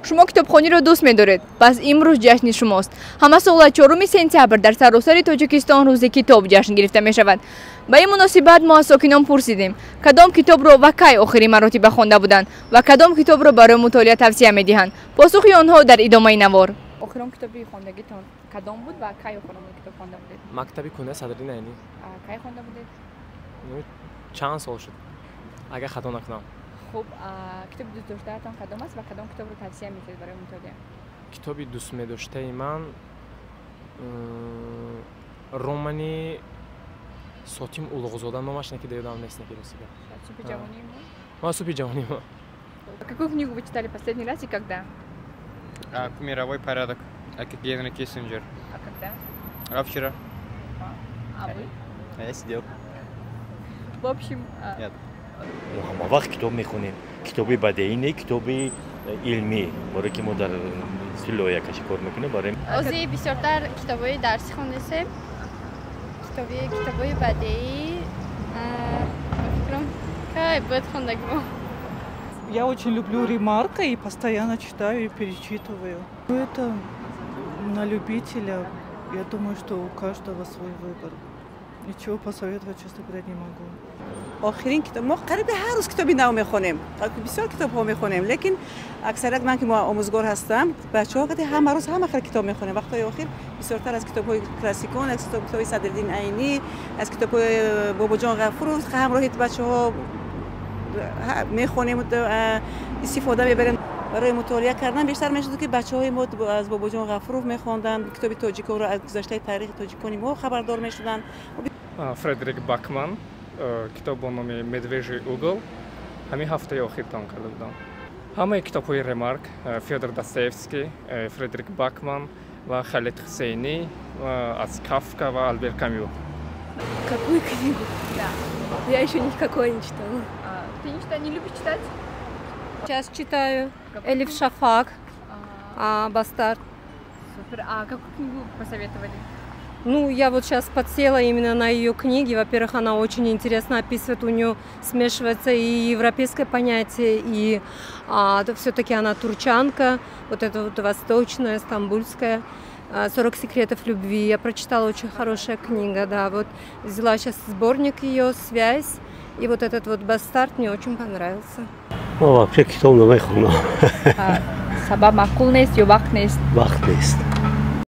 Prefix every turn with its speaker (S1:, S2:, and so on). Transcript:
S1: шумо китобхониро дӯст медоред. Пас имрӯз ҷашни шумост. Ҳама сола 4 сентябр дар саросари Тоҷикистон рӯзи китоб ҷашн гирифта мешавад. Ба ин муносибат мо аз сокинон пурсидем, кадом китобро ва кай охирин маротиба хонда буданд ва кадом китобро барои мутолиа тавсия медиҳанд. Посухи онҳо дар идомаи навор. Охирон китоби хондагитон кадом буд ва кай охирон китоб хонда будед?
S2: Мактаби Куна Садри Найни.
S1: Кай хонда будед?
S2: Чанд сол шуд, агар хато накунам.
S1: Хуб, китоби дӯст доштаатон кадом аст ва кадом китобро тавсия мекунед барои мутолиа?
S2: Китоби дӯст медоштаи ман романи Сотим Улуғзода номаш некида ёдам нест некидасида.
S1: Супи ҷавонии мо?
S2: Ма Супи ҷавонии мо.
S1: Какую книгу вы читали последний раз и когда?
S3: Мировой порядок. Генри Киссинджер.
S1: А когда?
S3: А вчера.
S1: А вы?
S4: Я сидел.
S1: В общем...
S4: Нет. ҳама вақт китоб мехонем. Китоби бадеӣ не, китоби илмӣ. боре ки мо дар лоя каши кор мекунем барем.
S5: Ози бисёртар китобҳои дарсӣ хондесем. Китобҳои бадеӣ. Кай бояд хондаги мо.
S6: Я очень люблю Ремарка и постоянно читаю и перечитываю. Это на любителя. Я думаю, что у каждого свой выбор. Ничего посоветовать, честно говоря, не могу.
S7: آخرین کتاب ما قریب هر روز کتابی نو میخونیم. بسیار کتاب ها میخونیم. لیکن اکثریت من که آموزگار هستم بچه‌ها که همه روز هم آخر کتاب میخونیم. وقتی آخر بسیارتر از کتاب‌های کلاسیکون، از کتاب‌های صدرالدین عینی، از کتاب‌های بابا جان غفور همراهی بچه‌ها میخونیم و استفاده میبریم. برای مطالعه کردن بیشتر میشد که بچه‌های ما از بابا جان غفور میخوندن، کتاب تاجیکان رو از گذشته تاریخ تاجیکانی ما خبردار میشدن.
S8: Фредерик Бакман, китоб бо номи Медвежий угол, ҳамин ҳафтаи охир там карда будам. Ҳамаи китобҳои Ремарк, Фёдор Достоевский, Фредерик Бакман ва Халид Хусейни, аз Кафка ва Альбер Камю.
S5: Какую книгу?
S1: Да.
S5: Я еще никакой не читала.
S1: Ты не любишь читать?
S5: Сейчас читаю. Элиф Шафак, Бастард.
S1: Супер. А какую книгу посоветовали?
S5: Ну, я вот сейчас подсела именно на ее книги. Во-первых, она очень интересно описывает, у нее смешивается и европейское понятие, и все-таки она турчанка, вот это вот восточная, стамбульская. 40 секретов любви. Я прочитала, очень хорошая книга, да. Вот взяла сейчас сборник ее, «Связь», и вот этот вот «Бастард» мне очень понравился.
S4: Вообще китоб намехонам.
S1: Сабаб маъқул нест ё вақт нест?
S4: Вақт нест.